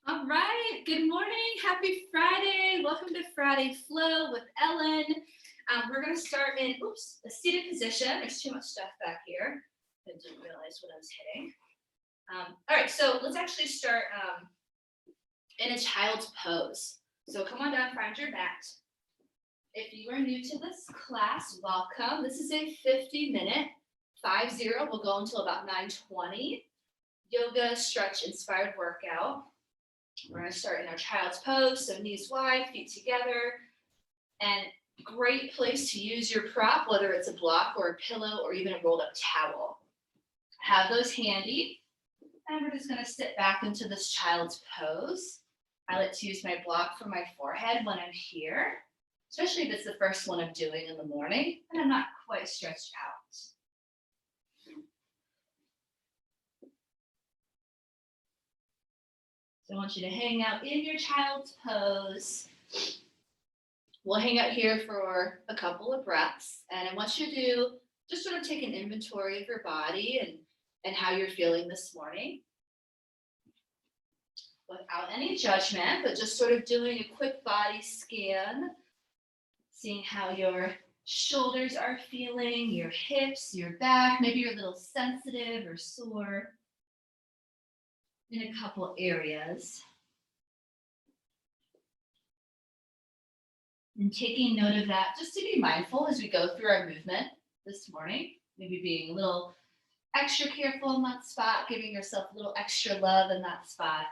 All right, good morning, happy Friday. Welcome to Friday Flow with Ellen. We're gonna start in, a seated position. There's too much stuff back here. I didn't realize what I was hitting. All right, so let's actually start in a child's pose. So come on down, find your mat. If you are new to this class, welcome. This is a 50-minute, 50, we'll go until about 9:20. Yoga, stretch, inspired workout. We're going to start in our child's pose, so knees wide, feet together, and great place to use your prop, whether it's a block or a pillow or even a rolled up towel. Have those handy, and we're just going to sit back into this child's pose. I like to use my block for my forehead when I'm here, especially if it's the first one I'm doing in the morning and I'm not quite stretched out. So I want you to hang out in your child's pose. We'll hang out here for a couple of breaths, and I want you to just sort of take an inventory of your body and how you're feeling this morning. Without any judgment, but just sort of doing a quick body scan, seeing how your shoulders are feeling, your hips, your back, maybe you're a little sensitive or sore in a couple areas. And taking note of that, just to be mindful as we go through our movement this morning, maybe being a little extra careful in that spot, giving yourself a little extra love in that spot.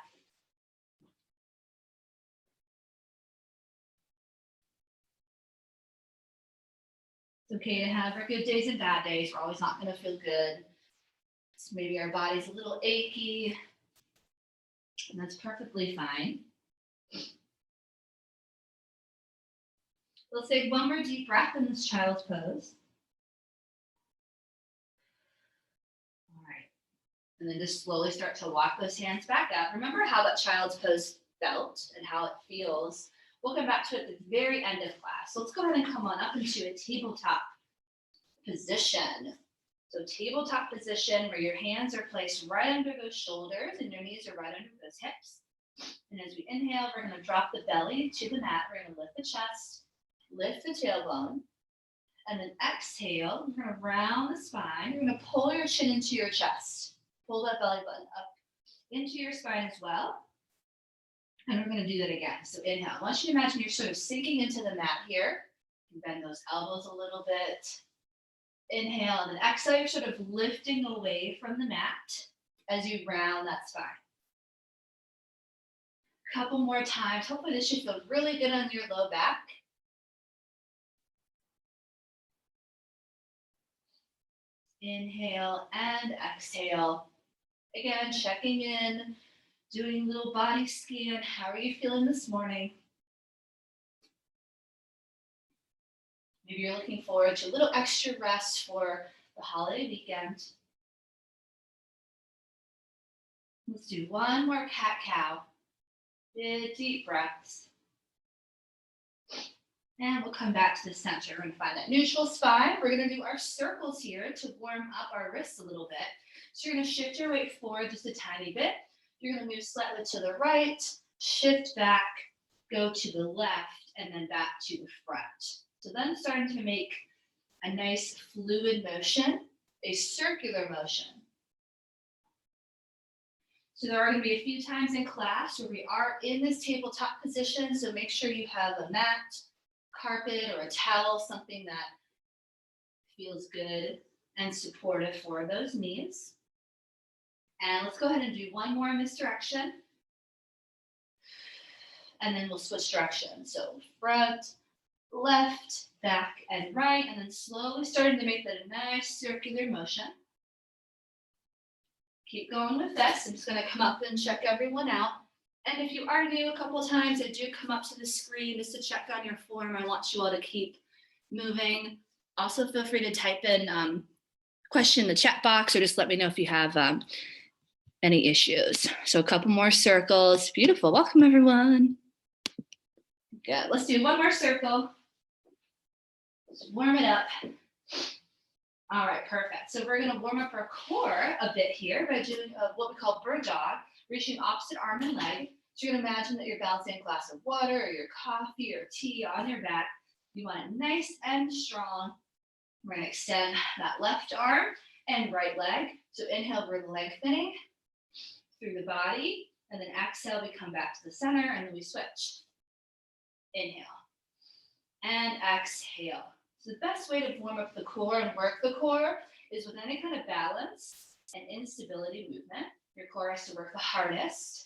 It's okay to have our good days and bad days. We're always not going to feel good. So maybe our body's a little achy, and that's perfectly fine. Let's take one more deep breath in this child's pose. All right. And then just slowly start to walk those hands back up. Remember how that child's pose felt and how it feels. We'll come back to it at the very end of class. So let's go ahead and come on up into a tabletop position. So tabletop position where your hands are placed right under those shoulders and your knees are right under those hips. And as we inhale, we're going to drop the belly to the mat. We're going to lift the chest, lift the tailbone, and then exhale. We're going to round the spine. You're going to pull your chin into your chest. Pull that belly button up into your spine as well. And we're going to do that again. So inhale. I want you to imagine you're sort of sinking into the mat here. You bend those elbows a little bit. Inhale, and then exhale, you're sort of lifting away from the mat as you round that spine. A couple more times. Hopefully this should feel really good on your low back. Inhale and exhale. Again, checking in, doing a little body scan. How are you feeling this morning? Maybe you're looking forward to a little extra rest for the holiday weekend. Let's do one more cat-cow. Big deep breaths. And we'll come back to the center. We're going to find that neutral spine. We're going to do our circles here to warm up our wrists a little bit. So you're going to shift your weight forward just a tiny bit. You're going to move slightly to the right, shift back, go to the left, and then back to the front. So then starting to make a nice fluid motion, a circular motion. So there are going to be a few times in class where we are in this tabletop position. So make sure you have a mat, carpet, or a towel, something that feels good and supportive for those knees. And let's go ahead and do one more in this direction. And then we'll switch directions. So front, left, back, and right, and then slowly starting to make that a nice circular motion. Keep going with this. I'm just going to come up and check everyone out. And if you are new a couple times, I do come up to the screen just to check on your form. I want you all to keep moving. Also, feel free to type in question in the chat box or just let me know if you have any issues. So a couple more circles. Beautiful. Welcome, everyone. Good. Let's do one more circle. Let's warm it up. All right, perfect. So we're going to warm up our core a bit here by doing what we call bird dog, reaching opposite arm and leg. So you're gonna imagine that you're balancing a glass of water or your coffee or tea on your back. You want it nice and strong. We're gonna extend that left arm and right leg. So inhale, bring lengthening through the body. And then exhale, we come back to the center and then we switch. Inhale and exhale. So the best way to warm up the core and work the core is with any kind of balance and instability movement. Your core has to work the hardest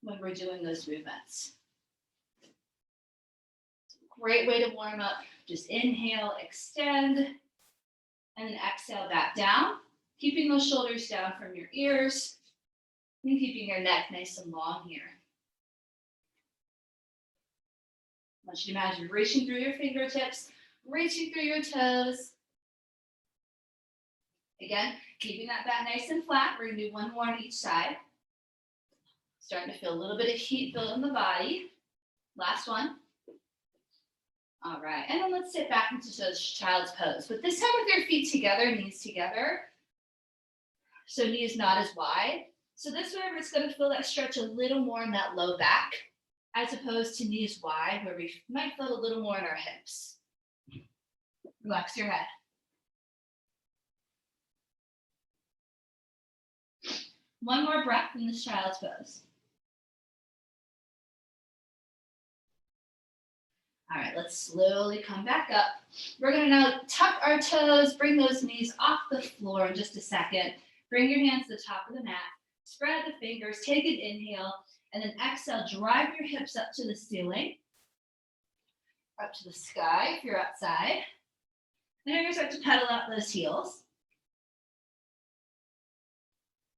when we're doing those movements. Great way to warm up. Just inhale, extend, and then exhale back down, keeping those shoulders down from your ears and keeping your neck nice and long here. I want you to imagine reaching through your fingertips, reaching through your toes. Again, keeping that back nice and flat. We're gonna do one more on each side. Starting to feel a little bit of heat build in the body. Last one. All right, and then let's sit back into child's pose. But this time with your feet together, knees together. So knees not as wide. So this way it's gonna feel that stretch a little more in that low back, as opposed to knees wide, where we might feel a little more in our hips. Relax your head. One more breath in this child's pose. All right, let's slowly come back up. We're gonna now tuck our toes, bring those knees off the floor in just a second. Bring your hands to the top of the mat, spread the fingers, take an inhale, and then exhale, drive your hips up to the ceiling, up to the sky if you're outside. Then you're gonna start to pedal out those heels.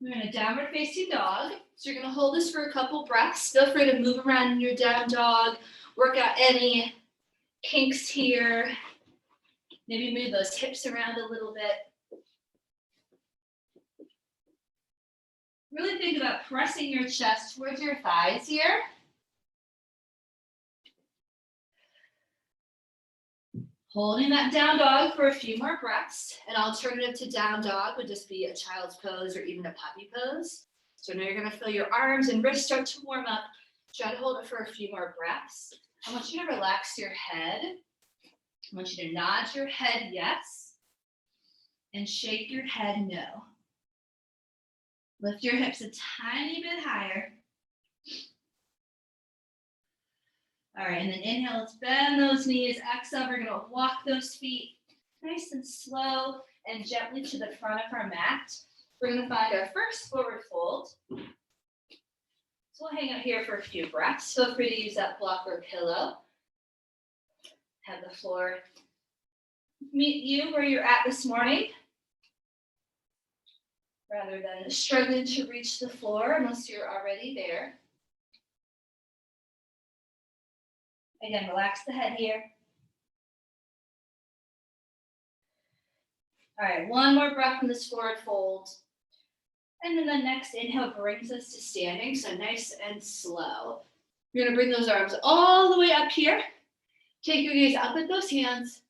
We're in a downward facing dog. So you're gonna hold this for a couple breaths. Feel free to move around in your down dog, work out any kinks here. Maybe move those hips around a little bit. Really think about pressing your chest towards your thighs here. Holding that down dog for a few more breaths. An alternative to down dog would just be a child's pose or even a puppy pose. So now you're gonna feel your arms and wrists start to warm up. Try to hold it for a few more breaths. I want you to relax your head. I want you to nod your head yes, and shake your head no. Lift your hips a tiny bit higher. All right, and then inhale, let's bend those knees. Exhale, we're gonna walk those feet nice and slow and gently to the front of our mat. We're gonna find our first forward fold. So we'll hang out here for a few breaths. Feel free to use that block or pillow. Have the floor meet you where you're at this morning, rather than struggling to reach the floor unless you're already there. Again, relax the head here. All right, one more breath in this forward fold. And then the next inhale brings us to standing, so nice and slow. You're gonna bring those arms all the way up here. Take your gaze up at those hands.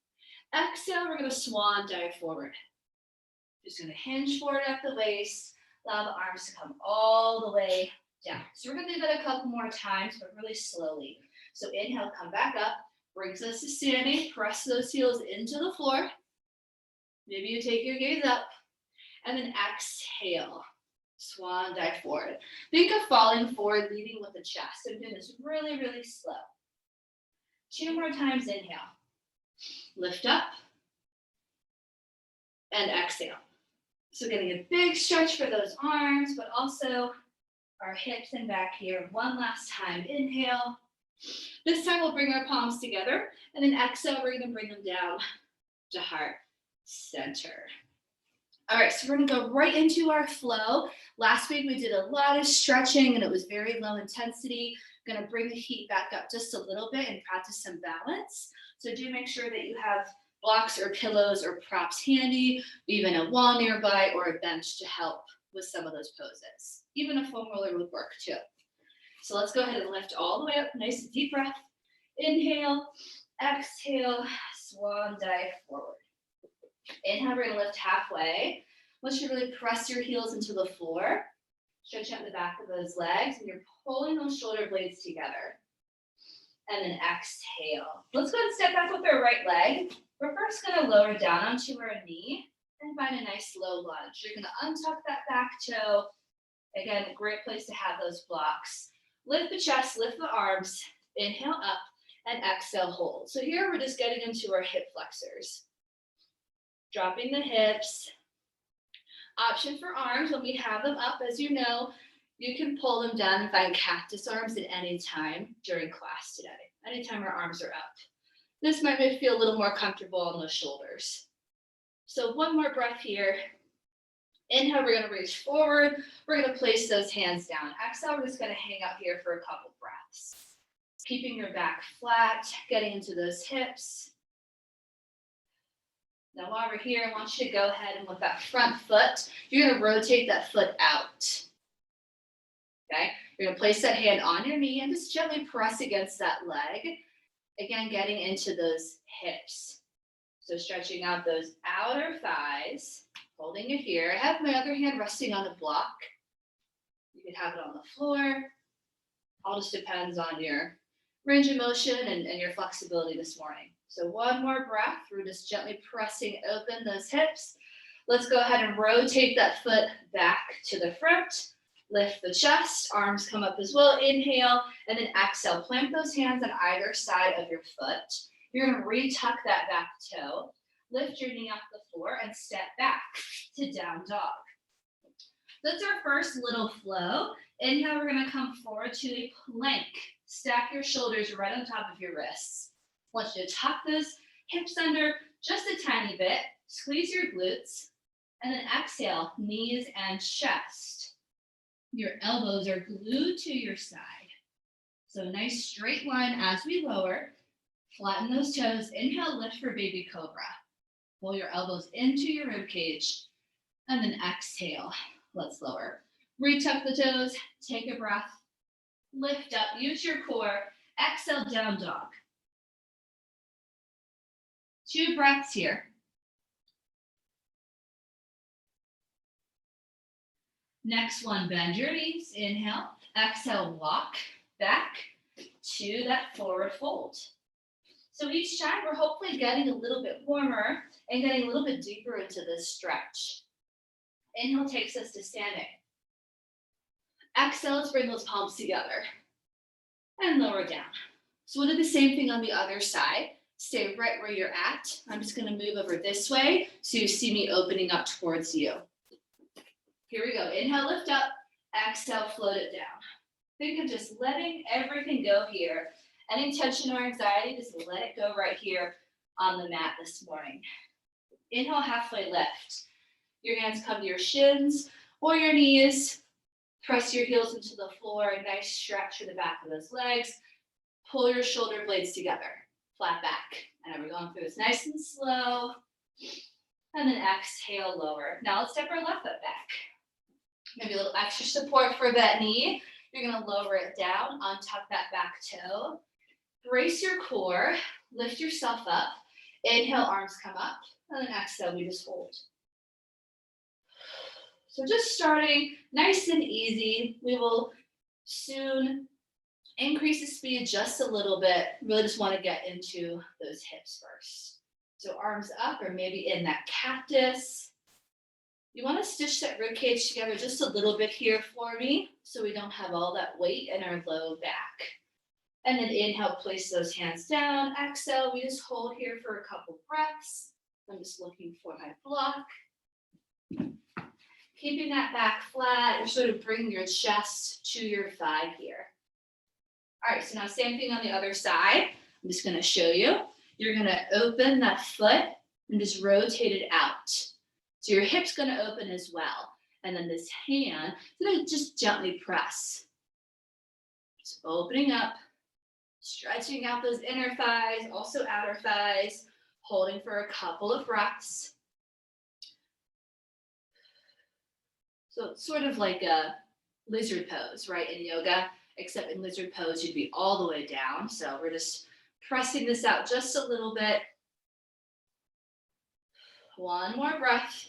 Exhale, we're gonna swan dive forward. Just gonna hinge forward at the waist, allow the arms to come all the way down. So we're gonna do that a couple more times, but really slowly. So inhale, come back up, brings us to standing, press those heels into the floor. Maybe you take your gaze up, and then exhale, swan dive forward. Think of falling forward, leading with the chest. I'm doing this really, really slow. 2 more times, inhale. Lift up, and exhale. So getting a big stretch for those arms, but also our hips and back here. One last time, inhale. This time we'll bring our palms together, and then exhale, we're gonna bring them down to heart center. All right, so we're gonna go right into our flow. Last week we did a lot of stretching and it was very low intensity. I'm gonna bring the heat back up just a little bit and practice some balance. So do make sure that you have blocks or pillows or props handy, even a wall nearby or a bench to help with some of those poses. Even a foam roller would work too. So let's go ahead and lift all the way up. Nice deep breath. Inhale, exhale, swan dive forward. Inhale, we're gonna lift halfway. Once you really press your heels into the floor, Stretch out the back of those legs, and you're pulling those shoulder blades together. And then exhale. Let's go and step back with our right leg. We're first going to lower down onto our knee and find a nice low lunge. You're going to untuck that back toe. Again, a great place to have those blocks. Lift the chest, lift the arms, inhale up, and exhale, hold. So here we're just getting into our hip flexors. Dropping the hips. Option for arms, when we have them up, as you know, you can pull them down and find cactus arms at any time during class today. Anytime our arms are up. This might make you feel a little more comfortable on the shoulders. So one more breath here. Inhale, we're going to reach forward. We're going to place those hands down. Exhale, we're just going to hang out here for a couple breaths. Keeping your back flat, getting into those hips. Now while we're here, I want you to go ahead and with that front foot, you're going to rotate that foot out. Okay, you're going to place that hand on your knee and just gently press against that leg. Again, getting into those hips. So stretching out those outer thighs, holding it here. I have my other hand resting on a block. You could have it on the floor. All just depends on your range of motion and your flexibility this morning. So one more breath. We're just gently pressing open those hips. Let's go ahead and rotate that foot back to the front. Lift the chest, arms come up as well. Inhale, and then exhale. Plant those hands on either side of your foot. You're going to retuck that back toe. Lift your knee off the floor and step back to down dog. That's our first little flow. Inhale, we're going to come forward to a plank. Stack your shoulders right on top of your wrists. I want you to tuck those hips under just a tiny bit. Squeeze your glutes. And then exhale, knees and chest. Your elbows are glued to your side. So nice straight line as we lower. Flatten those toes. Inhale, lift for baby cobra. Pull your elbows into your rib cage. And then exhale. Let's lower. Retuck the toes. Take a breath. Lift up. Use your core. Exhale, down dog. 2 breaths here. Next one, bend your knees. Inhale. Exhale, walk back to that forward fold. So each time we're hopefully getting a little bit warmer and getting a little bit deeper into this stretch. Inhale takes us to standing. Exhale, let's bring those palms together and lower down. So we'll do the same thing on the other side. Stay right where you're at. I'm just going to move over this way so you see me opening up towards you. Here we go. Inhale, lift up. Exhale, float it down. Think of just letting everything go here. Any tension or anxiety, just let it go right here on the mat this morning. Inhale, halfway lift. Your hands come to your shins or your knees. Press your heels into the floor. A nice stretch for the back of those legs. Pull your shoulder blades together. Flat back. And we're going through this nice and slow. And then exhale, lower. Now let's step our left foot back. Maybe a little extra support for that knee. You're going to lower it down, untuck that back toe. Brace your core, lift yourself up. Inhale, arms come up, and then exhale, we just hold. So just starting nice and easy. We will soon increase the speed just a little bit. Really just want to get into those hips first. So arms up or maybe in that cactus. You want to stitch that rib cage together just a little bit here for me so we don't have all that weight in our low back. And then inhale, place those hands down. Exhale, we just hold here for a couple breaths. I'm just looking for my block. Keeping that back flat, you're sort of bringing your chest to your thigh here. All right, so now same thing on the other side. I'm just going to show you. You're going to open that foot and just rotate it out. So your hip's going to open as well. And then this hand, so just gently press. Just opening up, stretching out those inner thighs, also outer thighs, holding for a couple of breaths. So it's sort of like a lizard pose, right, in yoga, except in lizard pose, you'd be all the way down. So we're just pressing this out just a little bit. One more breath,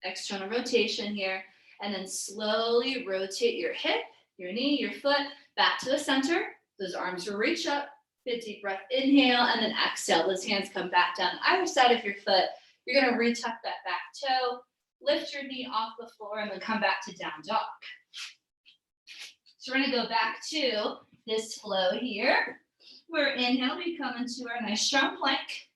external rotation here. And then slowly rotate your hip, your knee, your foot back to the center. Those arms will reach up. Big deep breath, inhale, and then exhale. Those hands come back down either side of your foot. You're gonna retuck that back toe, lift your knee off the floor, and then come back to down dog. So we're gonna go back to this flow here. Where inhale, we come into our nice strong plank.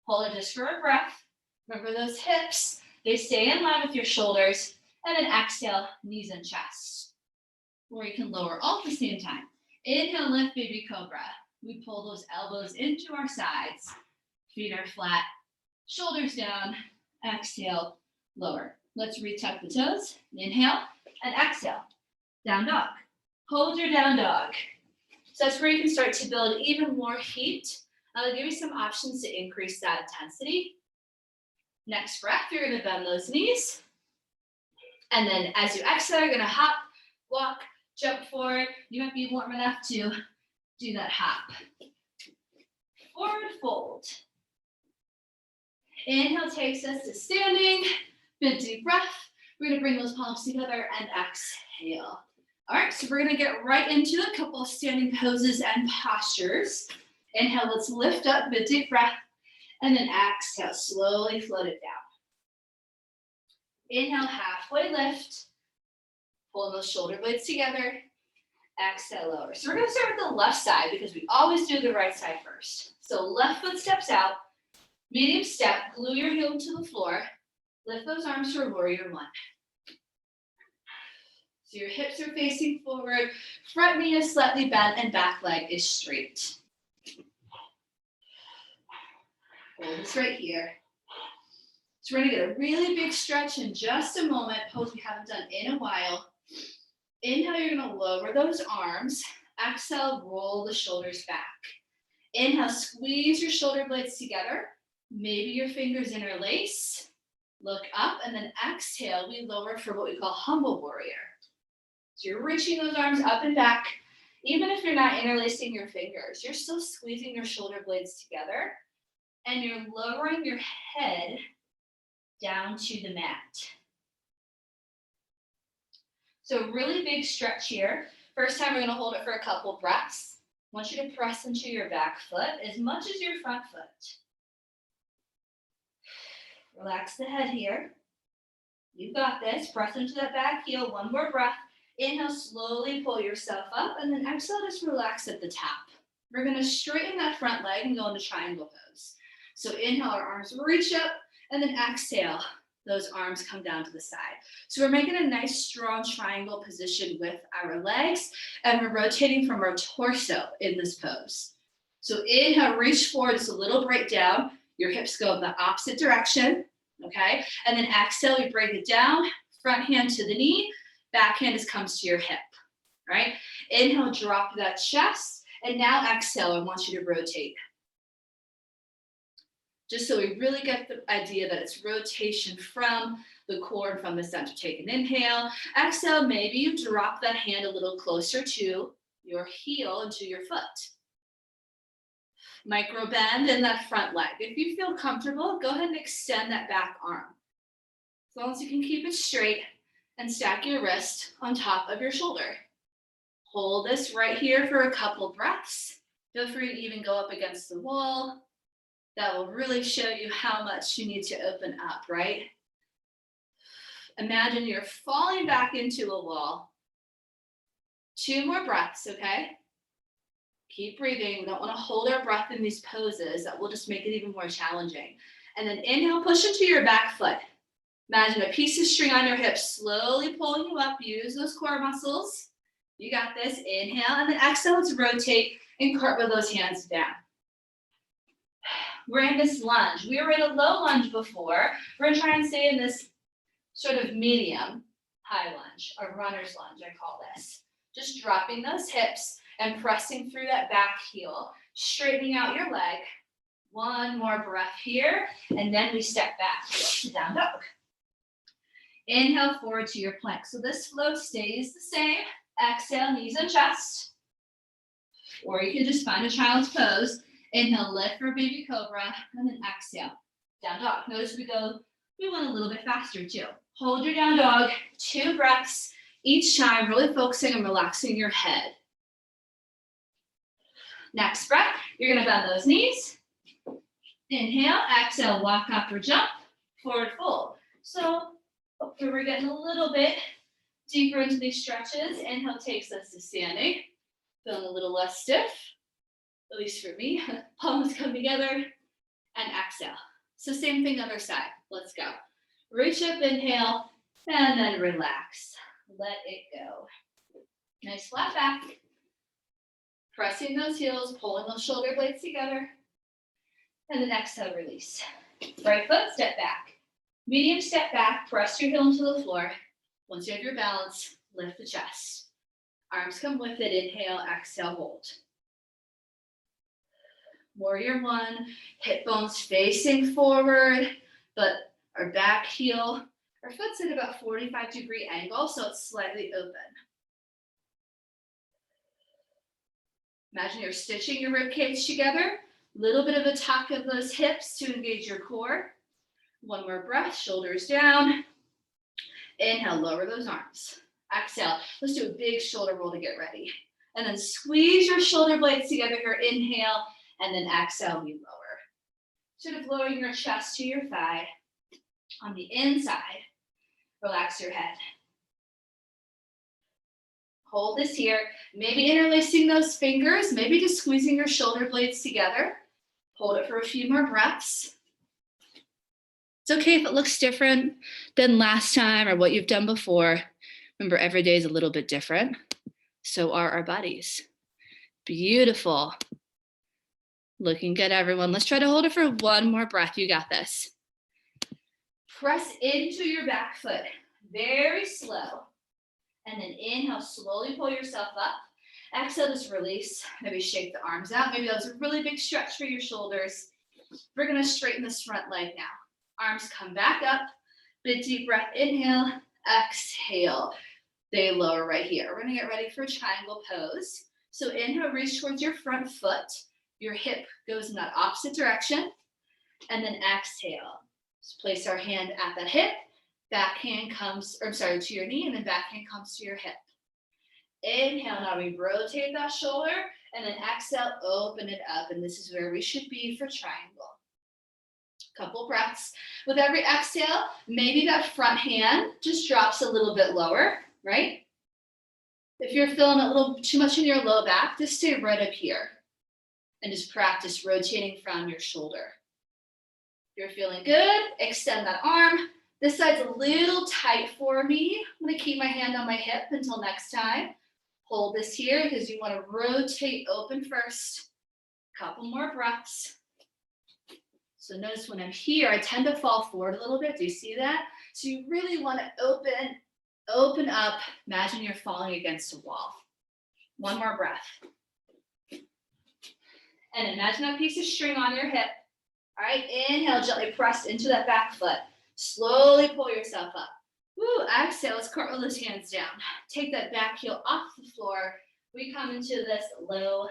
Hold it just for a breath. Remember those hips, they stay in line with your shoulders. And then exhale, knees and chest. Or you can lower all at the same time. Inhale, lift, baby cobra. We pull those elbows into our sides. Feet are flat, shoulders down. Exhale, lower. Let's retuck the toes. Inhale and exhale. Down dog. Hold your down dog. So that's where you can start to build even more heat. I'll give you some options to increase that intensity. Next breath, you're gonna bend those knees. And then as you exhale, you're gonna hop, walk, jump forward. You might be warm enough to do that hop. Forward fold. Inhale takes us to standing. Big deep breath. We're gonna bring those palms together and exhale. All right, so we're gonna get right into a couple of standing poses and postures. Inhale, let's lift up, big deep breath. And then exhale, slowly float it down. Inhale, halfway lift. Pull those shoulder blades together. Exhale, lower. So we're gonna start with the left side because we always do the right side first. So left foot steps out, medium step, glue your heel to the floor. Lift those arms for warrior one. So your hips are facing forward, front knee is slightly bent, and back leg is straight. Hold this right here. So we're gonna get a really big stretch in just a moment, pose we haven't done in a while. Inhale, you're gonna lower those arms. Exhale, roll the shoulders back. Inhale, squeeze your shoulder blades together. Maybe your fingers interlace. Look up, and then exhale, we lower for what we call humble warrior. So you're reaching those arms up and back. Even if you're not interlacing your fingers, you're still squeezing your shoulder blades together, and you're lowering your head down to the mat. So really big stretch here. First time we're gonna hold it for a couple breaths. I want you to press into your back foot as much as your front foot. Relax the head here. You've got this. Press into that back heel. One more breath. Inhale, slowly pull yourself up, and then exhale, just relax at the top. We're gonna straighten that front leg and go into triangle pose. So inhale, our arms reach up, and then exhale, those arms come down to the side. So we're making a nice strong triangle position with our legs, and we're rotating from our torso in this pose. So inhale, reach forward, just a little breakdown. Your hips go in the opposite direction, okay? And then exhale, we break it down, front hand to the knee, back hand comes to your hip, right? Inhale, drop that chest, and now exhale, I want you to rotate. Just so we really get the idea that it's rotation from the core and from the center. Take an inhale, exhale, maybe you drop that hand a little closer to your heel and to your foot. Micro bend in that front leg. If you feel comfortable, go ahead and extend that back arm. As long as you can keep it straight and stack your wrist on top of your shoulder. Hold this right here for a couple breaths. Feel free to even go up against the wall. That will really show you how much you need to open up, right? Imagine you're falling back into a wall. 2 more breaths, okay? Keep breathing. We don't want to hold our breath in these poses. That will just make it even more challenging. And then inhale, push into your back foot. Imagine a piece of string on your hip, slowly pulling you up. Use those core muscles. You got this. Inhale, and then exhale, let's rotate and cartwheel those hands down. We're in this lunge. We were in a low lunge before. We're gonna try and stay in this sort of medium high lunge, or runner's lunge, I call this. Just dropping those hips and pressing through that back heel, straightening out your leg. 1 more breath here, and then we step back to down dog. Inhale forward to your plank. So this flow stays the same. Exhale, knees and chest. Or you can just find a child's pose. Inhale, lift for baby cobra, and then exhale, down dog. Notice we went a little bit faster too. Hold your down dog, 2 breaths each time, really focusing on relaxing your head. Next breath, you're gonna bend those knees. Inhale, exhale, walk up or jump, forward fold. So here we're getting a little bit deeper into these stretches. Inhale takes us to standing. Feeling a little less stiff, at least for me. Palms come together and exhale. So same thing other side. Let's go. Reach up, inhale, and then relax. Let it go. Nice flat back. Pressing those heels, pulling those shoulder blades together. And then exhale, release. Right foot, step back. Medium step back, press your heel into the floor. Once you have your balance, lift the chest. Arms come with it, inhale, exhale, hold. Warrior 1, hip bones facing forward, but our back heel, our foot's at about 45-degree angle, so it's slightly open. Imagine you're stitching your rib cage together. Little bit of a tuck of those hips to engage your core. One more breath, shoulders down. Inhale, lower those arms. Exhale, let's do a big shoulder roll to get ready. And then squeeze your shoulder blades together here. Inhale, and then exhale, we lower. Sort of lowering your chest to your thigh. On the inside, relax your head. Hold this here. Maybe interlacing those fingers, maybe just squeezing your shoulder blades together. Hold it for a few more breaths. It's okay if it looks different than last time or what you've done before. Remember, every day is a little bit different. So are our bodies. Beautiful. Looking good, everyone. Let's try to hold it for one more breath. You got this. Press into your back foot, very slow. And then inhale, slowly pull yourself up. Exhale, just release. Maybe shake the arms out. Maybe that was a really big stretch for your shoulders. We're gonna straighten this front leg now. Arms come back up. Big deep breath, inhale, exhale. They lower right here. We're gonna get ready for a triangle pose. So inhale, reach towards your front foot. Your hip goes in that opposite direction. And then exhale. Just place our hand at that hip. Back hand comes, to your knee, and then back hand comes to your hip. Inhale, now we rotate that shoulder, and then exhale, open it up, and this is where we should be for triangle. Couple breaths. With every exhale, maybe that front hand just drops a little bit lower, right? If you're feeling a little too much in your low back, just stay right up here, and just practice rotating from your shoulder. If you're feeling good, extend that arm. This side's a little tight for me. I'm gonna keep my hand on my hip until next time. Hold this here because you wanna rotate open first. Couple more breaths. So notice when I'm here, I tend to fall forward a little bit. Do you see that? So you really wanna open up. Imagine you're falling against a wall. One more breath. And imagine that piece of string on your hip. All right, inhale, gently press into that back foot. Slowly pull yourself up. Woo, exhale, let's cartwheel those hands down. Take that back heel off the floor. We come into this low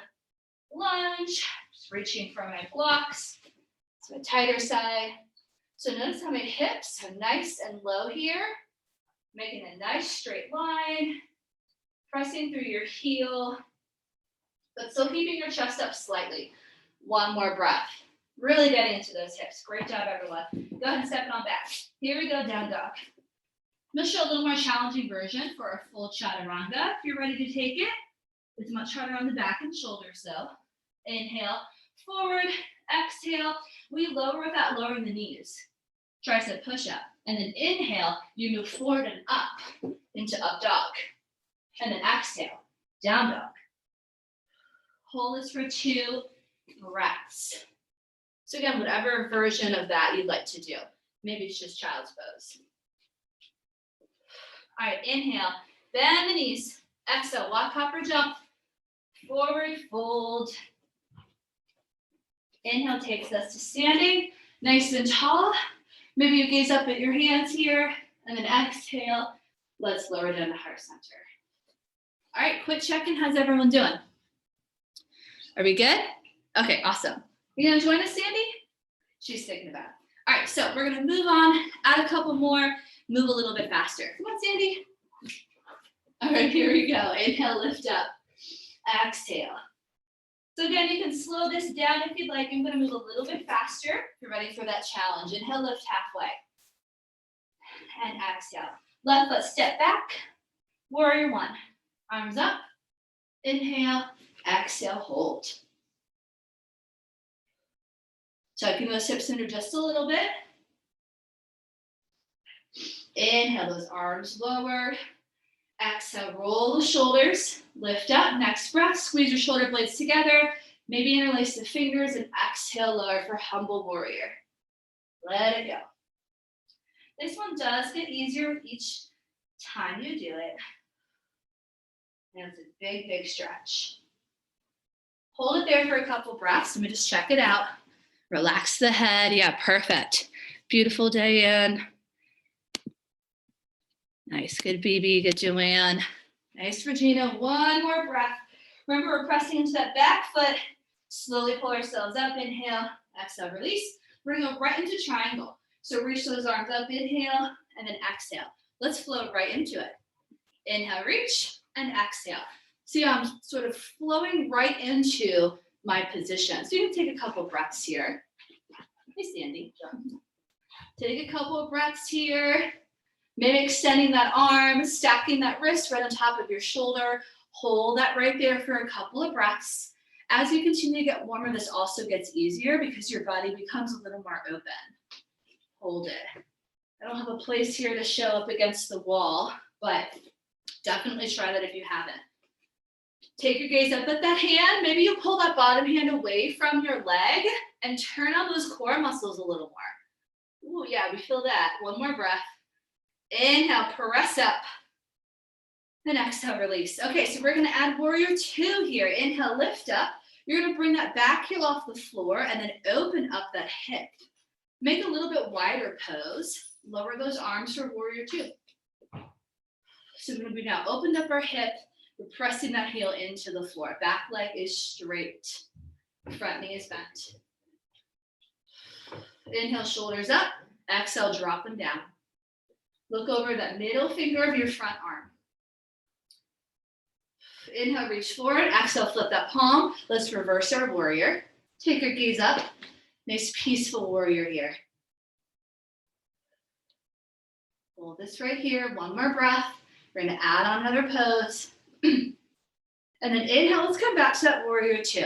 lunge, just reaching for my blocks. It's my tighter side. So notice how my hips are nice and low here. Making a nice straight line. Pressing through your heel, but still keeping your chest up slightly. One more breath. Really getting into those hips. Great job, everyone. Go ahead and step it on back. Here we go, down dog. I'm going to show a little more challenging version for our full chaturanga. If you're ready to take it, it's much harder on the back and shoulders though. Inhale, forward, exhale. We lower without lowering the knees. Tricep push up. And then inhale, you move forward and up into up dog. And then exhale, down dog. Hold this for 2 breaths. So again, whatever version of that you'd like to do. Maybe it's just child's pose. All right, inhale, bend the knees. Exhale, walk, hop, or jump. Forward fold. Inhale takes us to standing, nice and tall. Maybe you gaze up at your hands here, and then exhale. Let's lower down to heart center. All right, quick check-in. How's everyone doing? Are we good? Okay, awesome. You gonna join us, Sandy? She's thinking about it. All right, so we're gonna move on, add a couple more. move a little bit faster. Come on, Sandy. All right, here we go. Inhale, lift up. Exhale. So again, you can slow this down if you'd like. I'm going to move a little bit faster if you're ready for that challenge. Inhale, lift halfway. And exhale. Left foot step back. Warrior one. Arms up. Inhale. Exhale, hold. Tucking those hips under just a little bit. Inhale, those arms lower. Exhale, roll the shoulders, lift up. Next breath, squeeze your shoulder blades together. Maybe interlace the fingers and exhale, lower for humble warrior. Let it go. This one does get easier with each time you do it. And it's a big, big stretch. Hold it there for a couple breaths. Let me just check it out. Relax the head. Yeah, perfect. Beautiful, Diane. Nice, good BB, good Joanne. Nice, Regina. One more breath. Remember, we're pressing into that back foot. Slowly pull ourselves up. Inhale, exhale, release. We're gonna go right into triangle. So reach those arms up, inhale, and then exhale. Let's float right into it. Inhale, reach, and exhale. See how I'm sort of flowing right into my position. So you can take a couple breaths here. Hey, Sandy. Take a couple of breaths here. Maybe extending that arm, stacking that wrist right on top of your shoulder. Hold that right there for a couple of breaths. As you continue to get warmer, this also gets easier because your body becomes a little more open. Hold it. I don't have a place here to show up against the wall, but definitely try that if you haven't. Take your gaze up at that hand. Maybe you pull that bottom hand away from your leg and turn on those core muscles a little more. Ooh, yeah, we feel that. One more breath. Inhale, press up. Then exhale, release. Okay, so we're gonna add warrior two here. Inhale, lift up. You're gonna bring that back heel off the floor and then open up that hip. Make a little bit wider pose. Lower those arms for warrior two. So we've now opened up our hip. We're pressing that heel into the floor. Back leg is straight. Front knee is bent. Inhale, shoulders up. Exhale, drop them down. Look over that middle finger of your front arm. Inhale, reach forward. Exhale, flip that palm. Let's reverse our warrior. Take your gaze up. Nice peaceful warrior here. Hold this right here. One more breath. We're going to add on another pose. And then inhale, let's come back to that warrior two.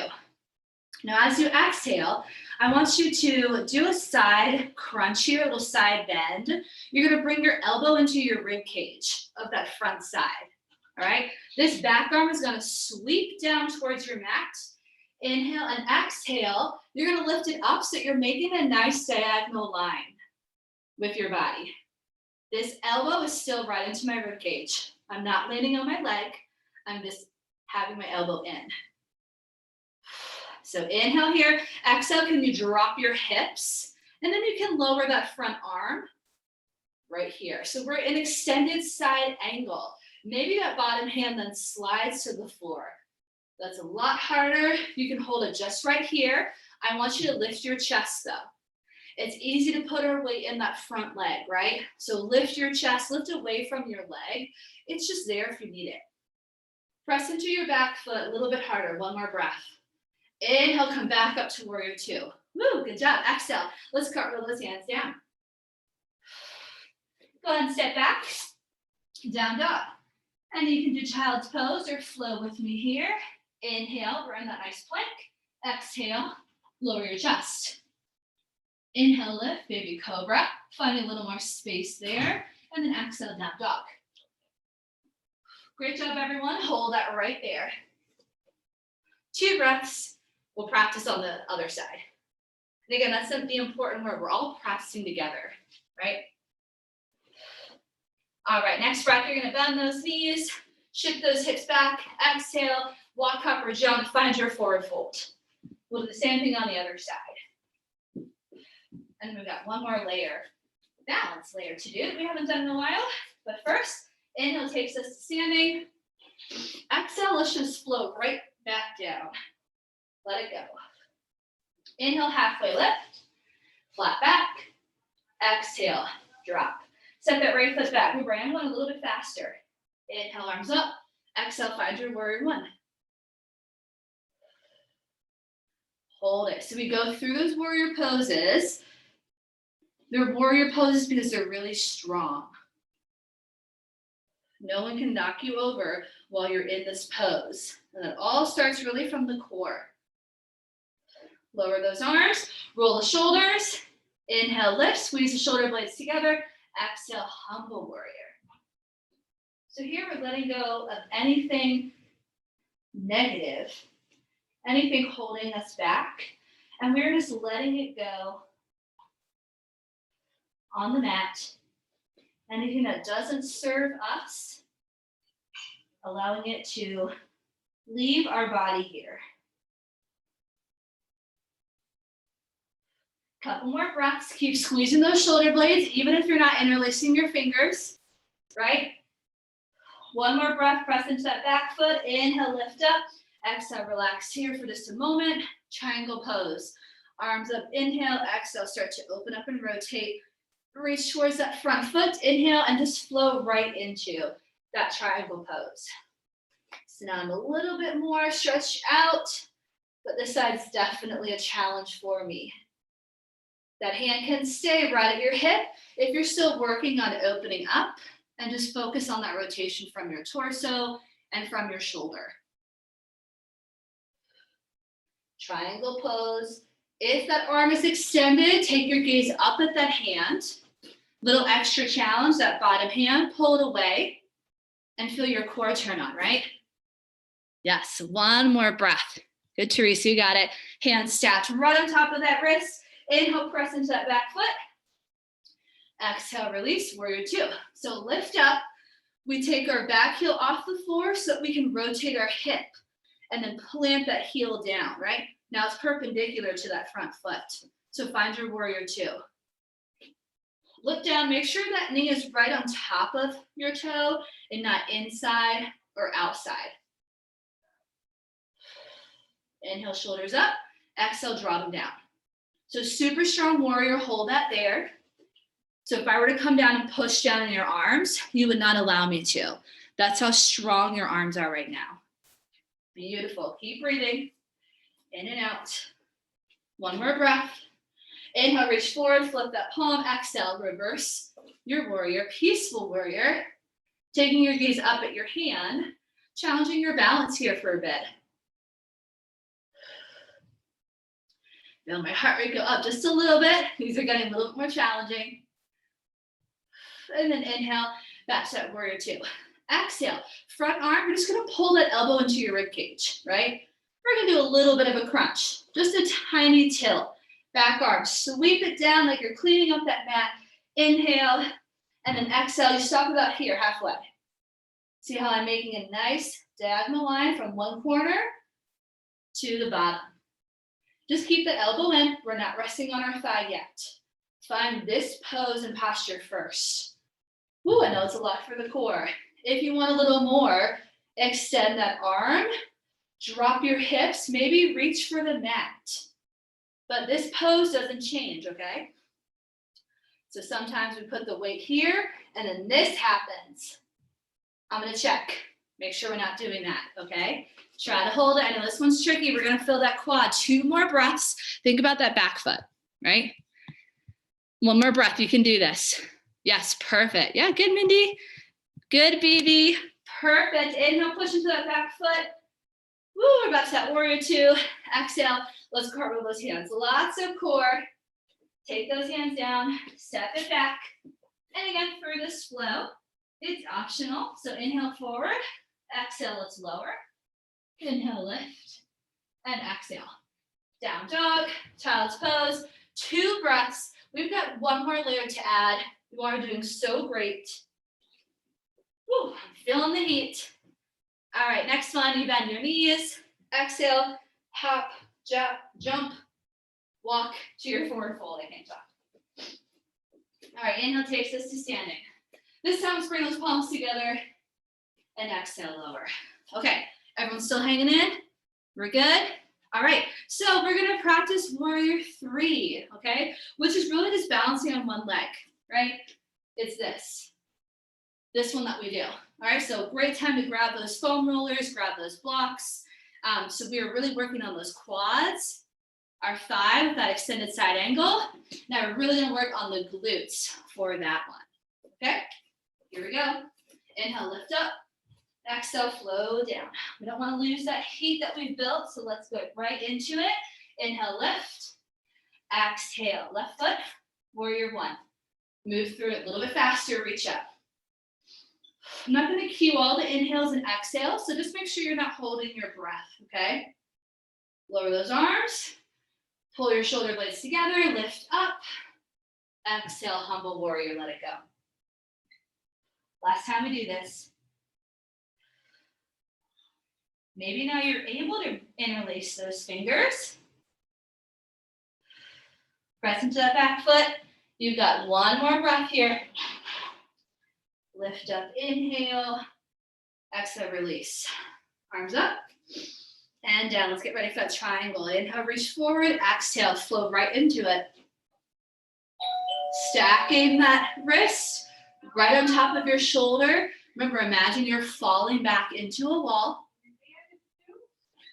Now, as you exhale, I want you to do a side crunch here, a little side bend. You're gonna bring your elbow into your rib cage of that front side, all right? This back arm is gonna sweep down towards your mat. Inhale and exhale. You're gonna lift it up so you're making a nice diagonal line with your body. This elbow is still right into my rib cage. I'm not landing on my leg. I'm just having my elbow in. So inhale here, exhale, can you drop your hips? And then you can lower that front arm right here. So we're in extended side angle. Maybe that bottom hand then slides to the floor. That's a lot harder. You can hold it just right here. I want you to lift your chest though. It's easy to put our weight in that front leg, right? So lift your chest, lift away from your leg. It's just there if you need it. Press into your back foot a little bit harder. One more breath. Inhale, come back up to warrior two. Woo, good job. Exhale. Let's cartwheel those hands down. Go ahead and step back. Down dog. And you can do child's pose or flow with me here. Inhale, we're in that nice plank. Exhale, lower your chest. Inhale, lift, baby cobra. Find a little more space there. And then exhale, down dog. Great job, everyone. Hold that right there. 2 breaths. We'll practice on the other side. And again, that's the important word. We're all practicing together, right? All right, next breath, you're gonna bend those knees, shift those hips back, exhale, walk up or jump, find your forward fold. We'll do the same thing on the other side. And we've got one more layer, balance layer to do that we haven't done in a while. But first, inhale takes us to standing. Exhale, let's just float right back down. Let it go. Inhale, halfway lift, flat back. Exhale, drop. Step that right foot back. Remember, I'm going a little bit faster. Inhale, arms up. Exhale, find your warrior one. Hold it. So we go through those warrior poses. They're warrior poses because they're really strong. No one can knock you over while you're in this pose. And it all starts really from the core. Lower those arms, roll the shoulders. Inhale, lift, squeeze the shoulder blades together. Exhale, humble warrior. So here we're letting go of anything negative, anything holding us back, and we're just letting it go on the mat. Anything that doesn't serve us, allowing it to leave our body here. Couple more breaths. Keep squeezing those shoulder blades, even if you're not interlacing your fingers, right? One more breath, press into that back foot. Inhale, lift up. Exhale, relax here for just a moment. Triangle pose. Arms up, inhale. Exhale, start to open up and rotate. Reach towards that front foot. Inhale, and just flow right into that triangle pose. So now I'm a little bit more stretched out, but this side's definitely a challenge for me. That hand can stay right at your hip if you're still working on opening up, and just focus on that rotation from your torso and from your shoulder. Triangle pose. If that arm is extended, take your gaze up at that hand. Little extra challenge, that bottom hand, pull it away and feel your core turn on, right? Yes, one more breath. Good, Teresa, you got it. Hands stacked right on top of that wrist. Inhale, press into that back foot. Exhale, release, warrior two. So lift up. We take our back heel off the floor so that we can rotate our hip and then plant that heel down, right? Now it's perpendicular to that front foot. So find your warrior two. Look down, make sure that knee is right on top of your toe and not inside or outside. Inhale, shoulders up. Exhale, draw them down. So super strong warrior, hold that there. So if I were to come down and push down in your arms, you would not allow me to. That's how strong your arms are right now. Beautiful. Keep breathing. In and out. One more breath. Inhale, reach forward, flip that palm. Exhale, reverse your warrior, peaceful warrior. Taking your gaze up at your hand, challenging your balance here for a bit. Feel my heart rate go up just a little bit. These are getting a little bit more challenging. And then inhale, back to that warrior two. Exhale, front arm, we're just gonna pull that elbow into your rib cage, right? We're gonna do a little bit of a crunch, just a tiny tilt. Back arm, sweep it down like you're cleaning up that mat. Inhale, and then exhale, you stop about here, halfway. See how I'm making a nice diagonal line from one corner to the bottom. Just keep the elbow in, we're not resting on our thigh yet. Find this pose and posture first. Ooh, I know it's a lot for the core. If you want a little more, extend that arm, drop your hips, maybe reach for the mat. But this pose doesn't change, okay? So sometimes we put the weight here, and then this happens. I'm gonna check, make sure we're not doing that, okay? Try to hold it. I know this one's tricky. We're gonna feel that quad. 2 more breaths. Think about that back foot, right? 1 more breath, you can do this. Yes, perfect. Yeah, good, Mindy. Good, BB. Perfect. Inhale, push into that back foot. Woo, we're about to that warrior two. Exhale, let's cartwheel those hands. Lots of core. Take those hands down, step it back. And again, for this flow, it's optional. So inhale forward, exhale, let's lower. Inhale, lift, and exhale. Down dog, child's pose, 2 breaths. We've got 1 more layer to add. You are doing so great. Woo, I'm feeling the heat. All right, next one, you bend your knees. Exhale, hop, jump, walk to your forward folding hands. All right, inhale takes us to standing. This time, let's bring those palms together and exhale, lower. Okay, everyone's still hanging in? We're good? All right, so we're gonna practice warrior 3, okay? Which is really just balancing on one leg, right? It's this. this one that we do. All right, so great time to grab those foam rollers, grab those blocks. So we are really working on those quads, our thigh with that extended side angle. Now we're really gonna work on the glutes for that one, okay? Here we go. Inhale, lift up. Exhale, flow down. We don't wanna lose that heat that we've built, so let's go right into it. Inhale, lift. Exhale, left foot, warrior one. Move through it a little bit faster, reach up. I'm not gonna cue all the inhales and exhales, so just make sure you're not holding your breath, okay? Lower those arms, pull your shoulder blades together, lift up. Exhale, humble warrior, let it go. Last time we do this. Maybe now you're able to interlace those fingers. Press into that back foot. You've got one more breath here. Lift up, inhale. Exhale, release. Arms up and down. Let's get ready for that triangle. Inhale, reach forward. Exhale, flow right into it. Stacking that wrist right on top of your shoulder. Remember, imagine you're falling back into a wall.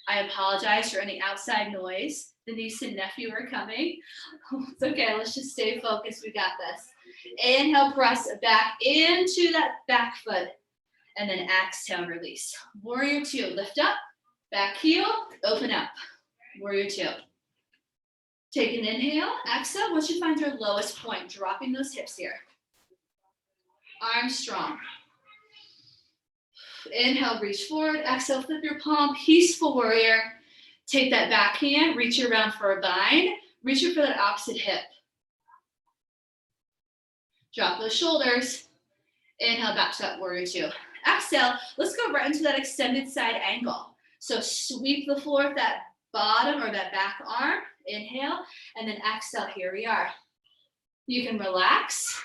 I apologize for any outside noise. The niece and nephew are coming. It's okay, let's just stay focused. We got this. Inhale, press back into that back foot. And then exhale, release. Warrior two, lift up, back heel, open up. Warrior two. Take an inhale, exhale. Once you find your lowest point, dropping those hips here. Arms strong. Inhale, reach forward. Exhale, flip your palm, peaceful warrior. Take that back hand, reach around for a bind. Reach for that opposite hip. Drop those shoulders. Inhale, back to that warrior two. Exhale, let's go right into that extended side angle. So sweep the floor with that bottom or that back arm. Inhale, and then exhale, here we are. You can relax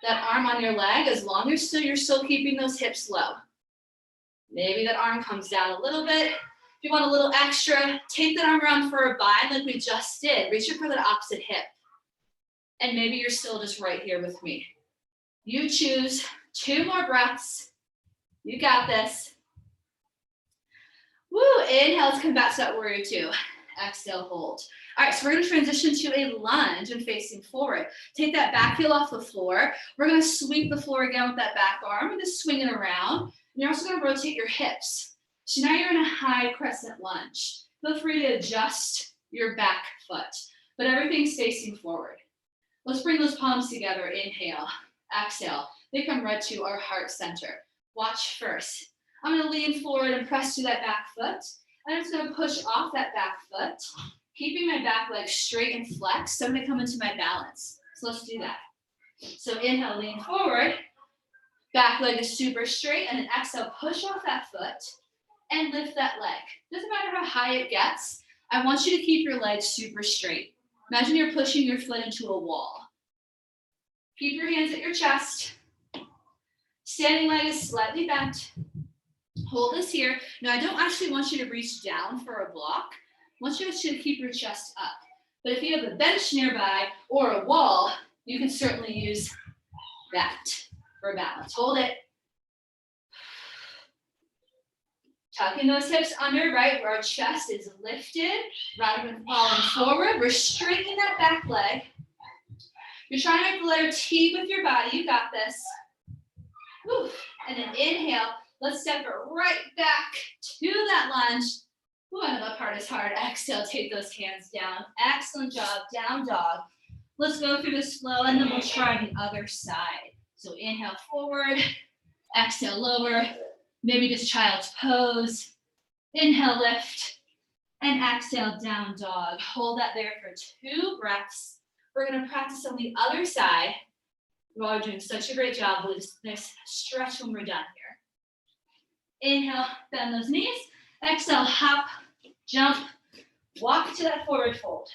that arm on your leg as long as you're still keeping those hips low. Maybe that arm comes down a little bit. If you want a little extra, take that arm around for a bind like we just did. Reach for that opposite hip. And maybe you're still just right here with me. You choose. 2 more breaths. You got this. Woo, inhale, let's come back to that warrior two. Exhale, hold. All right, so we're gonna transition to a lunge and facing forward. Take that back heel off the floor. We're gonna sweep the floor again with that back arm and just swing it around. And you're also gonna rotate your hips. So now you're in a high crescent lunge. Feel free to adjust your back foot, but everything's facing forward. Let's bring those palms together. Inhale, exhale. They come right to our heart center. Watch first. I'm gonna lean forward and press to that back foot. And I'm just gonna push off that back foot, keeping my back leg straight and flexed. So I'm gonna come into my balance. So let's do that. So inhale, lean forward. Back leg is super straight. And then exhale, push off that foot and lift that leg. Doesn't matter how high it gets. I want you to keep your legs super straight. Imagine you're pushing your foot into a wall. Keep your hands at your chest. Standing leg is slightly bent. Hold this here. Now, I don't actually want you to reach down for a block. I want you to keep your chest up. But if you have a bench nearby or a wall, you can certainly use that for balance. Hold it. Tucking those hips under, right, where our chest is lifted, rather than falling forward. We're straightening that back leg. You're trying to make the letter T with your body. You got this. Woo. And then inhale. Let's step it right back to that lunge. Ooh, I know that part is hard. Exhale, take those hands down. Excellent job, down dog. Let's go through this flow and then we'll try the other side. So inhale forward, exhale lower, maybe just child's pose. Inhale, lift, and exhale, down dog. Hold that there for 2 breaths. We're gonna practice on the other side. You all are doing such a great job with this nice stretch when we're done here. Inhale, bend those knees. Exhale, hop, jump, walk to that forward fold.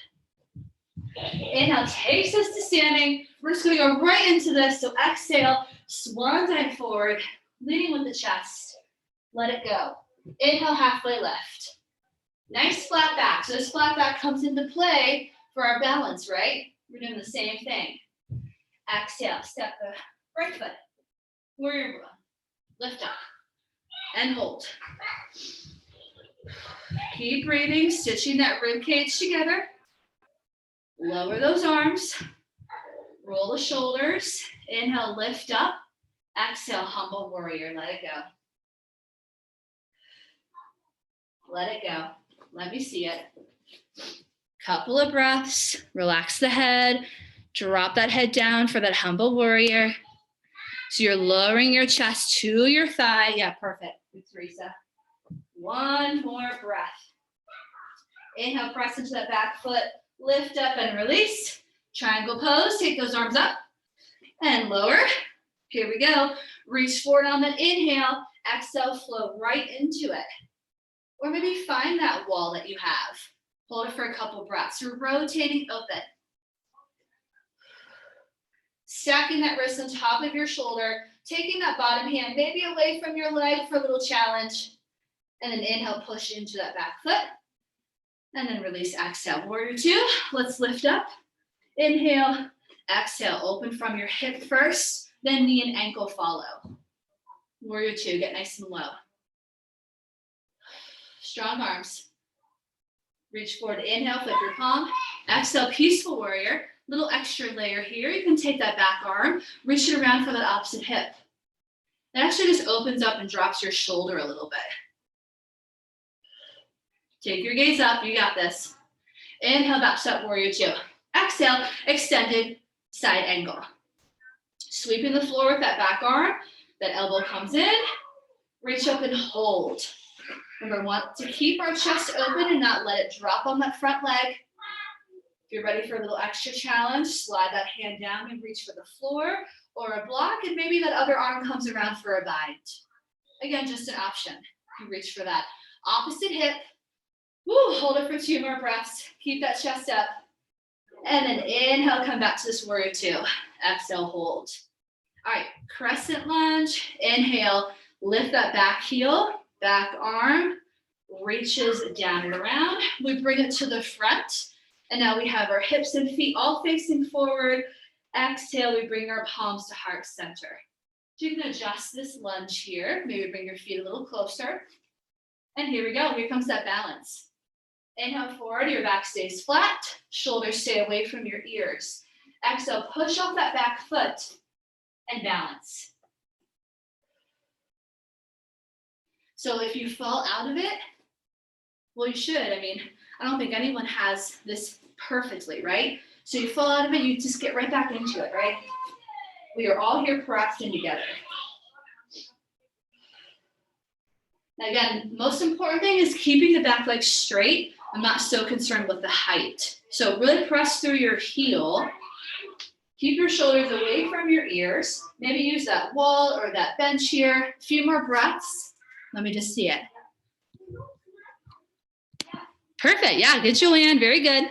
Inhale, takes us to standing. We're just gonna go right into this. So exhale, swan dive forward, leading with the chest. Let it go. Inhale, halfway lift. Nice flat back. So this flat back comes into play for our balance, right? We're doing the same thing. Exhale, step the right foot. Warrior one. Lift up and hold. Keep breathing, stitching that rib cage together. Lower those arms. Roll the shoulders. Inhale, lift up. Exhale, humble warrior. Let it go. Let it go. Let me see it. Couple of breaths. Relax the head. Drop that head down for that humble warrior. So you're lowering your chest to your thigh. Yeah, perfect. Good, Teresa. One more breath. Inhale, press into that back foot. Lift up and release. Triangle pose. Take those arms up and lower. Here we go. Reach forward on that inhale. Exhale, flow right into it. Or maybe find that wall that you have. Hold it for a couple breaths. You're rotating open. Stacking that wrist on top of your shoulder. Taking that bottom hand maybe away from your leg for a little challenge. And then inhale, push into that back foot. And then release, exhale. Warrior two, let's lift up. Inhale, exhale, open from your hip first, then knee and ankle follow. Warrior two, get nice and low. Strong arms. Reach forward, inhale, flip your palm. Exhale, peaceful warrior. Little extra layer here. You can take that back arm, reach it around for that opposite hip. It actually just opens up and drops your shoulder a little bit. Take your gaze up, you got this. Inhale, back to that warrior two. Exhale, extended side angle. Sweeping the floor with that back arm, that elbow comes in, reach up and hold. Remember, we want to keep our chest open and not let it drop on that front leg. If you're ready for a little extra challenge, slide that hand down and reach for the floor or a block, and maybe that other arm comes around for a bind. Again, just an option. You reach for that opposite hip. Woo, hold it for 2 more breaths. Keep that chest up. And then inhale, come back to this warrior two. Exhale, hold. All right, crescent lunge. Inhale, lift that back heel, back arm, reaches down and around. We bring it to the front. And now we have our hips and feet all facing forward. Exhale, we bring our palms to heart center. So you can adjust this lunge here. Maybe bring your feet a little closer. And here we go. Here comes that balance. Inhale forward, your back stays flat. Shoulders stay away from your ears. Exhale, push off that back foot and balance. So if you fall out of it, well, you should. I mean, I don't think anyone has this perfectly, right? So you fall out of it, you just get right back into it, right? We are all here practicing together. Now again, most important thing is keeping the back leg straight. I'm not so concerned with the height. So really press through your heel. Keep your shoulders away from your ears. Maybe use that wall or that bench here. A few more breaths. Let me just see it. Perfect. Yeah, good, Julianne. Very good.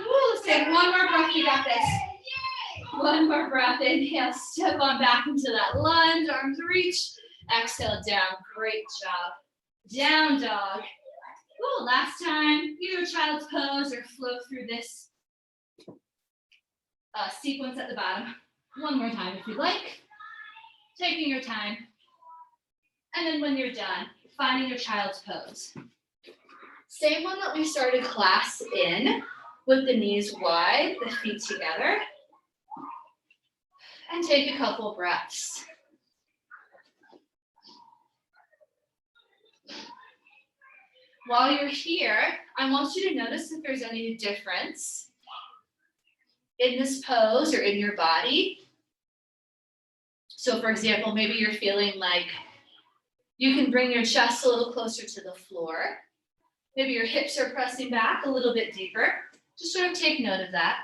Ooh, let's take one more breath. You got this. One more breath. Inhale, step on back into that lunge. Arms reach. Exhale, down. Great job. Down dog. Ooh, last time, either child's pose or flow through this sequence at the bottom. One more time if you'd like. Taking your time. And then when you're done, finding your child's pose. Same one that we started class in, with the knees wide, the feet together. And take a couple breaths. While you're here, I want you to notice if there's any difference in this pose or in your body. So for example, maybe you're feeling like you can bring your chest a little closer to the floor. Maybe your hips are pressing back a little bit deeper. Just sort of take note of that.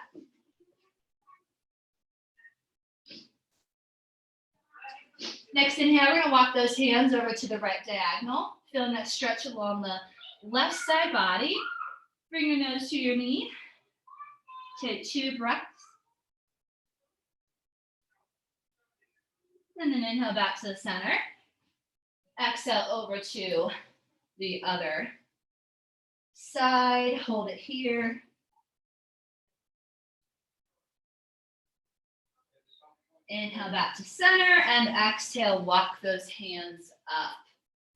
Next inhale, we're gonna walk those hands over to the right diagonal. Feeling that stretch along the left side body. Bring your nose to your knee. Take 2 breaths. And then inhale back to the center. Exhale over to the other side. Hold it here. Inhale back to center and exhale, walk those hands up.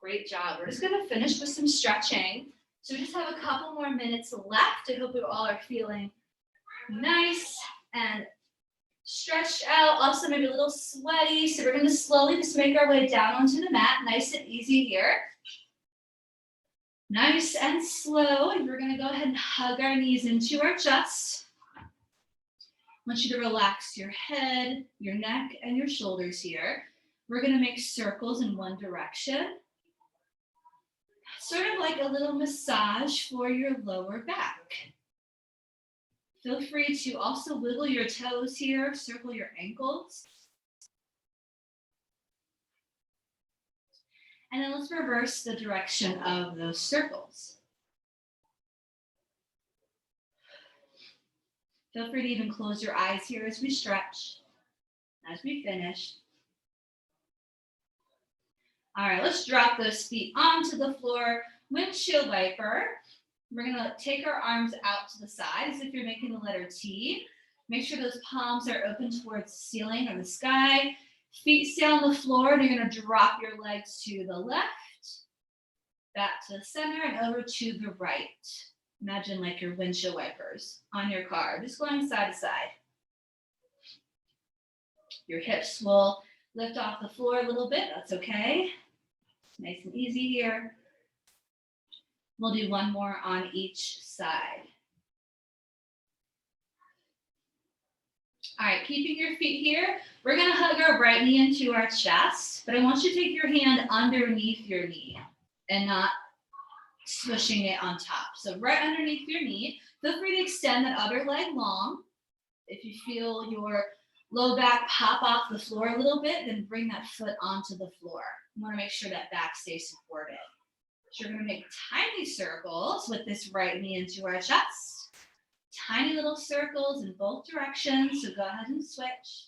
Great job. We're just going to finish with some stretching. So we just have a couple more minutes left. I hope you all are feeling nice and stretched out. Also maybe a little sweaty. So we're going to slowly just make our way down onto the mat. Nice and easy here. Nice and slow. And we're going to go ahead and hug our knees into our chest. I want you to relax your head, your neck, and your shoulders here. We're going to make circles in one direction. Sort of like a little massage for your lower back. Feel free to also wiggle your toes here, circle your ankles. And then let's reverse the direction of those circles. Feel free to even close your eyes here as we stretch, as we finish. All right, let's drop those feet onto the floor. Windshield wiper. We're gonna take our arms out to the side as if you're making the letter T. Make sure those palms are open towards the ceiling or the sky. Feet stay on the floor, and you're gonna drop your legs to the left, back to the center, and over to the right. Imagine like your windshield wipers on your car, just going side to side. Your hips will lift off the floor a little bit, that's okay. Nice and easy here. We'll do one more on each side. All right, keeping your feet here, we're gonna hug our right knee into our chest, but I want you to take your hand underneath your knee and not swishing it on top. So right underneath your knee, feel free to extend that other leg long. If you feel your low back pop off the floor a little bit, then bring that foot onto the floor. You wanna make sure that back stays supported. So you're gonna make tiny circles with this right knee into our chest. Tiny little circles in both directions, so go ahead and switch.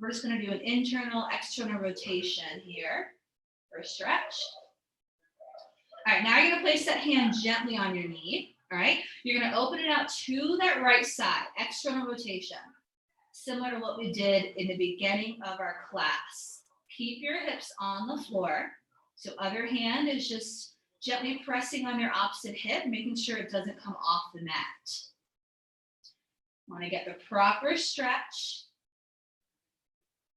We're just gonna do an internal, external rotation here for a stretch. All right, now you're gonna place that hand gently on your knee, all right? You're gonna open it out to that right side, external rotation, similar to what we did in the beginning of our class. Keep your hips on the floor. So other hand is just gently pressing on your opposite hip, making sure it doesn't come off the mat. Want to get the proper stretch.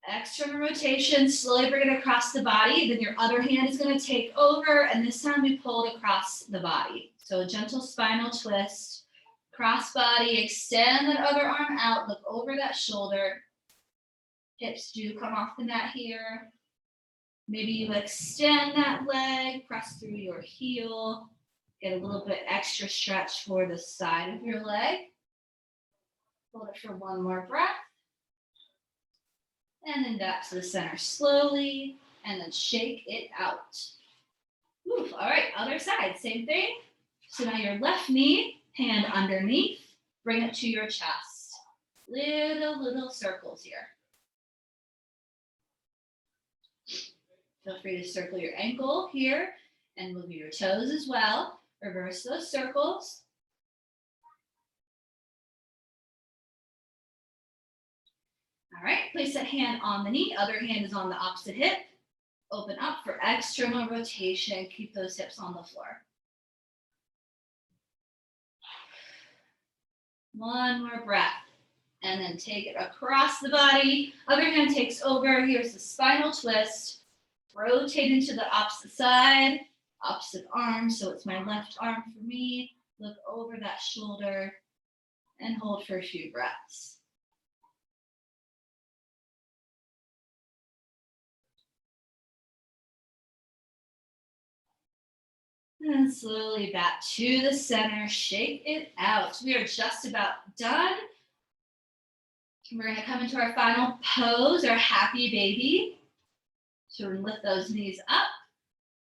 External rotation, slowly bring it across the body. Then your other hand is going to take over, and this time we pull it across the body. So a gentle spinal twist, cross body, extend that other arm out, look over that shoulder. Hips do come off the mat here. Maybe you extend that leg, press through your heel, get a little bit extra stretch for the side of your leg. Hold it for one more breath. And then back to the center slowly, and then shake it out. Oof, all right, other side, same thing. So now your left knee, hand underneath, bring it to your chest. Little circles here. Feel free to circle your ankle here and move your toes as well. Reverse those circles. All right, place that hand on the knee, other hand is on the opposite hip. Open up for external rotation. Keep those hips on the floor. One more breath. And then take it across the body. Other hand takes over. Here's the spinal twist. Rotate into the opposite side, opposite arm. So it's my left arm for me. Look over that shoulder and hold for a few breaths. And slowly back to the center, shake it out. We are just about done. We're going to come into our final pose, our happy baby. So we're going to lift those knees up,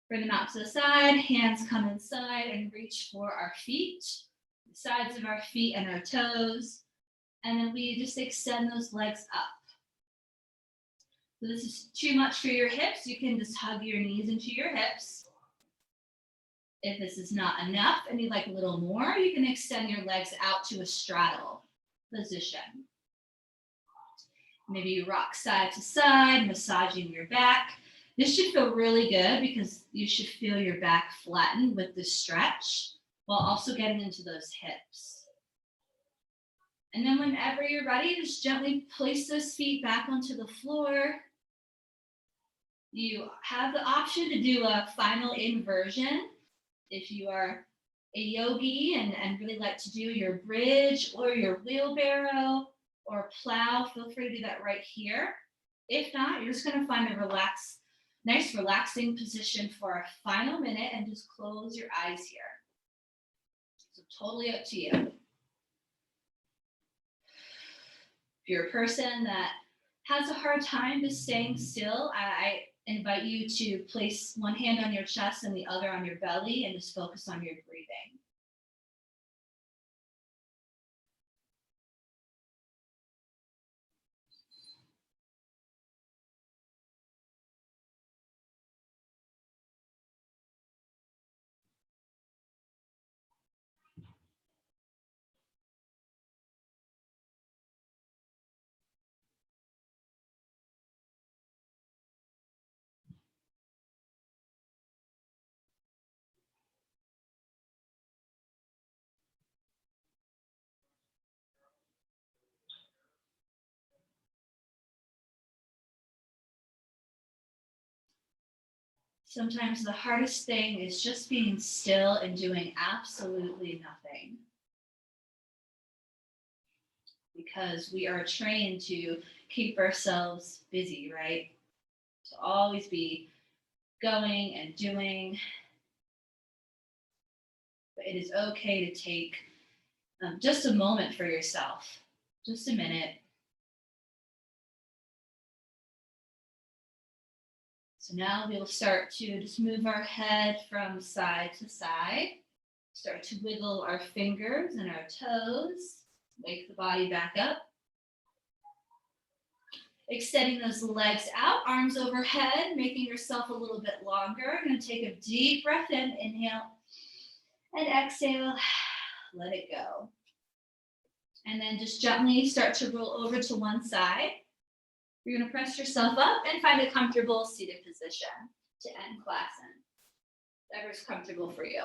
bring them out to the side, hands come inside and reach for our feet, the sides of our feet and our toes. And then we just extend those legs up. So this is too much for your hips. You can just hug your knees into your hips. If this is not enough and you'd like a little more, you can extend your legs out to a straddle position. Maybe you rock side to side, massaging your back. This should feel really good because you should feel your back flatten with the stretch while also getting into those hips. And then whenever you're ready, just gently place those feet back onto the floor. You have the option to do a final inversion if you are a yogi and really like to do your bridge or your wheelbarrow or plow. Feel free to do that right here. If not, you're just going to find a nice relaxing position for a final minute and just close your eyes here. So totally up to you. If you're a person that has a hard time just staying still, I invite you to place one hand on your chest and the other on your belly and just focus on your breathing. Sometimes the hardest thing is just being still and doing absolutely nothing. Because we are trained to keep ourselves busy, right? To always be going and doing. But it is okay to take just a moment for yourself, just a minute. So now we'll start to just move our head from side to side. Start to wiggle our fingers and our toes. Wake the body back up. Extending those legs out, arms overhead, making yourself a little bit longer. I'm going to take a deep breath in, inhale, and exhale, let it go. And then just gently start to roll over to one side. You're going to press yourself up and find a comfortable seated position to end class in. Whatever's comfortable for you.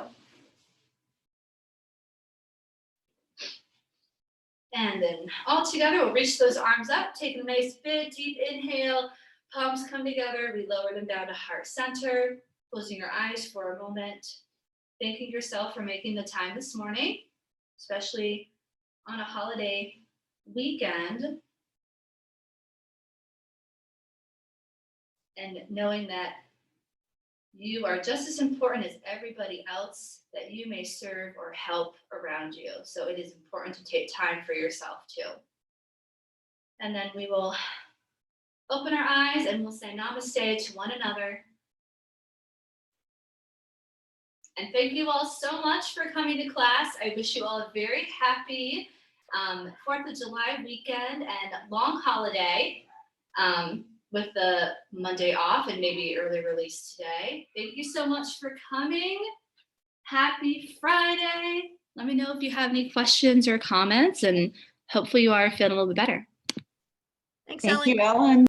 And then all together, we'll reach those arms up, take a nice big deep inhale, palms come together, we lower them down to heart center, closing your eyes for a moment, thanking yourself for making the time this morning, especially on a holiday weekend. And knowing that you are just as important as everybody else that you may serve or help around you. So it is important to take time for yourself too. And then we will open our eyes and we'll say namaste to one another. And thank you all so much for coming to class. I wish you all a very happy 4th of July weekend and long holiday. With the Monday off and maybe early release today. Thank you so much for coming. Happy Friday. Let me know if you have any questions or comments, and hopefully you are feeling a little bit better. Thank you, Ellen.